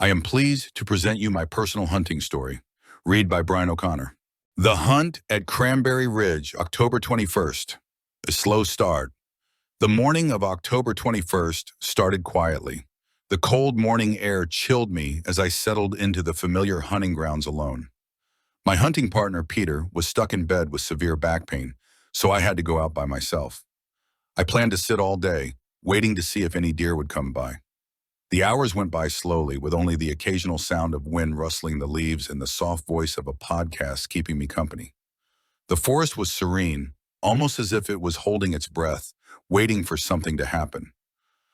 I am pleased to present you my personal hunting story. Read by Brian O'Connor. The hunt at Cranberry Ridge, October 21st. A slow start. The morning of October 21st started quietly. The cold morning air chilled me as I settled into the familiar hunting grounds alone. My hunting partner, Peter, was stuck in bed with severe back pain, so I had to go out by myself. I planned to sit all day, waiting to see if any deer would come by. The hours went by slowly, with only the occasional sound of wind rustling the leaves and the soft voice of a podcast keeping me company. The forest was serene, almost as if it was holding its breath, waiting for something to happen.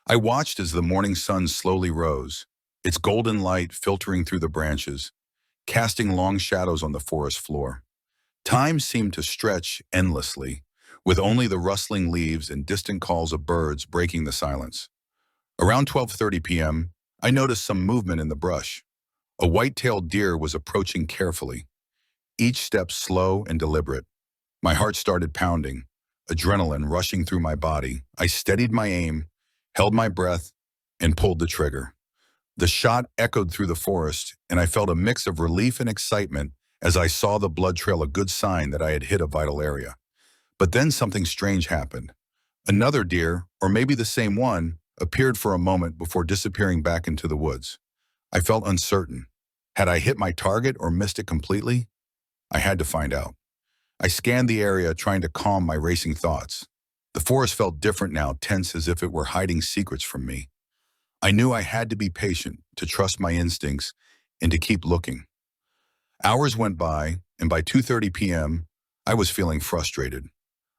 I watched as the morning sun slowly rose, its golden light filtering through the branches, casting long shadows on the forest floor. Time seemed to stretch endlessly, with only the rustling leaves and distant calls of birds breaking the silence. Around 12:30 p.m., I noticed some movement in the brush. A white-tailed deer was approaching carefully, each step slow and deliberate. My heart started pounding, adrenaline rushing through my body. I steadied my aim, held my breath, and pulled the trigger. The shot echoed through the forest, and I felt a mix of relief and excitement as I saw the blood trail, a good sign that I had hit a vital area. But then something strange happened. Another deer, or maybe the same one, appeared for a moment before disappearing back into the woods. I felt uncertain. Had I hit my target or missed it completely? I had to find out. I scanned the area, trying to calm my racing thoughts. The forest felt different now, tense as if it were hiding secrets from me. I knew I had to be patient, to trust my instincts, and to keep looking. Hours went by, and by 2:30 p.m., I was feeling frustrated.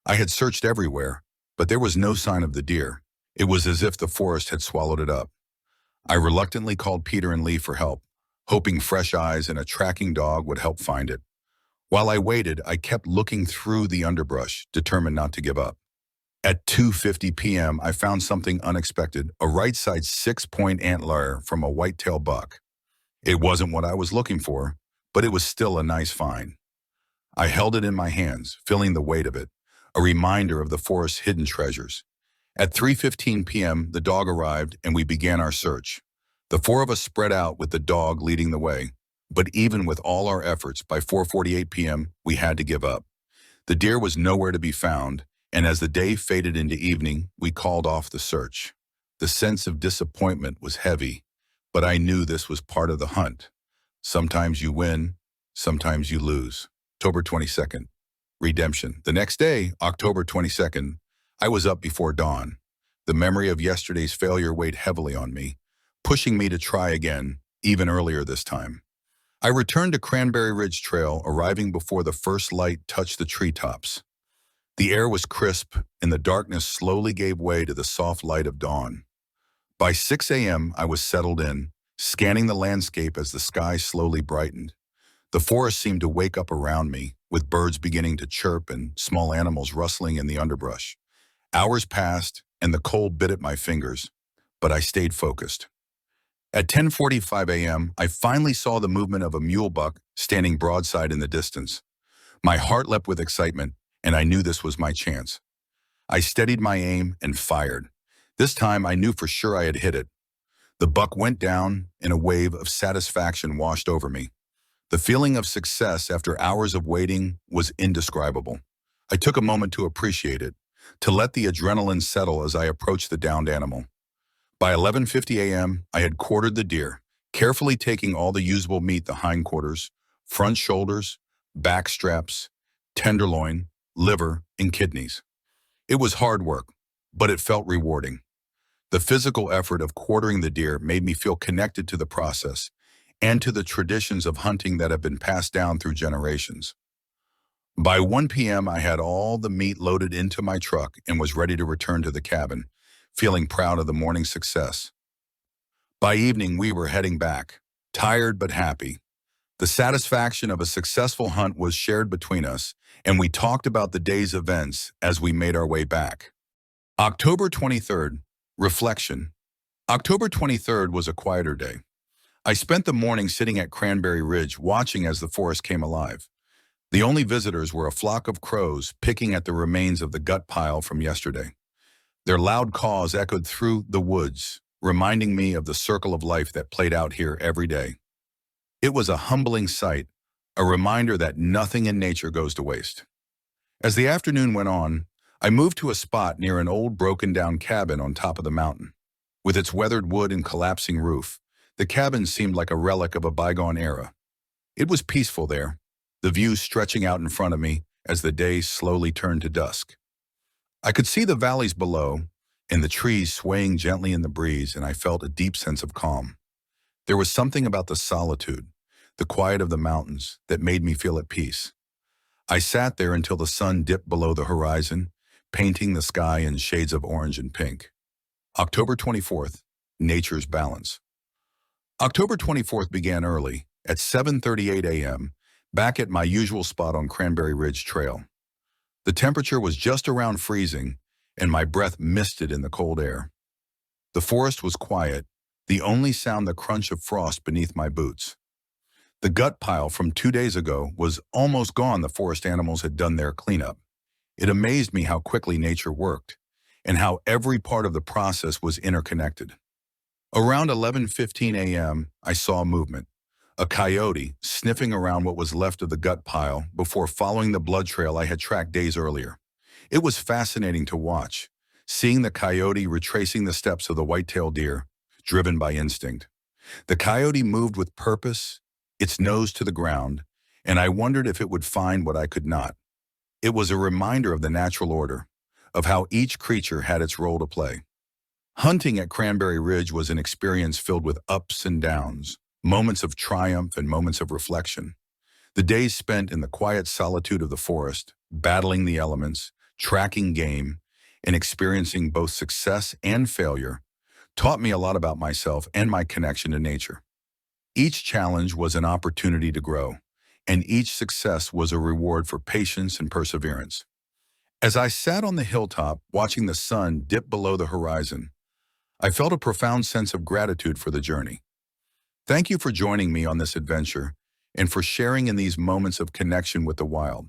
I had searched everywhere, but there was no sign of the deer. It was as if the forest had swallowed it up. I reluctantly called Peter and Lee for help, hoping fresh eyes and a tracking dog would help find it. While I waited, I kept looking through the underbrush, determined not to give up. At 2:50 p.m., I found something unexpected, a right-side 6-point antler from a white-tailed buck. It wasn't what I was looking for, but it was still a nice find. I held it in my hands, feeling the weight of it, a reminder of the forest's hidden treasures. At 3:15 p.m., the dog arrived and we began our search. The four of us spread out with the dog leading the way, but even with all our efforts, by 4:48 p.m., we had to give up. The deer was nowhere to be found, and as the day faded into evening, we called off the search. The sense of disappointment was heavy, but I knew this was part of the hunt. Sometimes you win, sometimes you lose. October 22nd. Redemption. The next day, October 22nd, I was up before dawn. The memory of yesterday's failure weighed heavily on me, pushing me to try again, even earlier this time. I returned to Cranberry Ridge Trail, arriving before the first light touched the treetops. The air was crisp, and the darkness slowly gave way to the soft light of dawn. By 6 a.m., I was settled in, scanning the landscape as the sky slowly brightened. The forest seemed to wake up around me, with birds beginning to chirp and small animals rustling in the underbrush. Hours passed, and the cold bit at my fingers, but I stayed focused. At 10:45 a.m., I finally saw the movement of a mule buck standing broadside in the distance. My heart leapt with excitement, and I knew this was my chance. I steadied my aim and fired. This time, I knew for sure I had hit it. The buck went down, and a wave of satisfaction washed over me. The feeling of success after hours of waiting was indescribable. I took a moment to appreciate it, to let the adrenaline settle as I approached the downed animal. By 11:50 a.m., I had quartered the deer, carefully taking all the usable meat: the hindquarters, front shoulders, back straps, tenderloin, liver, and kidneys. It was hard work, but it felt rewarding. The physical effort of quartering the deer made me feel connected to the process and to the traditions of hunting that have been passed down through generations. By 1 p.m., I had all the meat loaded into my truck and was ready to return to the cabin, feeling proud of the morning's success. By evening, we were heading back, tired but happy. The satisfaction of a successful hunt was shared between us, and we talked about the day's events as we made our way back. October 23rd. Reflection. October 23rd was a quieter day. I spent the morning sitting at Cranberry Ridge, watching as the forest came alive. The only visitors were a flock of crows picking at the remains of the gut pile from yesterday. Their loud caws echoed through the woods, reminding me of the circle of life that played out here every day. It was a humbling sight, a reminder that nothing in nature goes to waste. As the afternoon went on, I moved to a spot near an old broken-down cabin on top of the mountain. With its weathered wood and collapsing roof, the cabin seemed like a relic of a bygone era. It was peaceful there, the view stretching out in front of me as the day slowly turned to dusk. I could see the valleys below and the trees swaying gently in the breeze, and I felt a deep sense of calm. There was something about the solitude, the quiet of the mountains, that made me feel at peace. I sat there until the sun dipped below the horizon, painting the sky in shades of orange and pink. October 24th, Nature's Balance. October 24th began early, at 7:38 a.m., back at my usual spot on Cranberry Ridge Trail. The temperature was just around freezing, and my breath misted in the cold air. The forest was quiet, the only sound the crunch of frost beneath my boots. The gut pile from 2 days ago was almost gone. The forest animals had done their cleanup. It amazed me how quickly nature worked, and how every part of the process was interconnected. Around 11:15 a.m., I saw movement. A coyote sniffing around what was left of the gut pile before following the blood trail I had tracked days earlier. It was fascinating to watch, seeing the coyote retracing the steps of the white-tailed deer, driven by instinct. The coyote moved with purpose, its nose to the ground, and I wondered if it would find what I could not. It was a reminder of the natural order, of how each creature had its role to play. Hunting at Cranberry Ridge was an experience filled with ups and downs, moments of triumph and moments of reflection. The days spent in the quiet solitude of the forest, battling the elements, tracking game, and experiencing both success and failure, taught me a lot about myself and my connection to nature. Each challenge was an opportunity to grow, and each success was a reward for patience and perseverance. As I sat on the hilltop watching the sun dip below the horizon, I felt a profound sense of gratitude for the journey. Thank you for joining me on this adventure and for sharing in these moments of connection with the wild.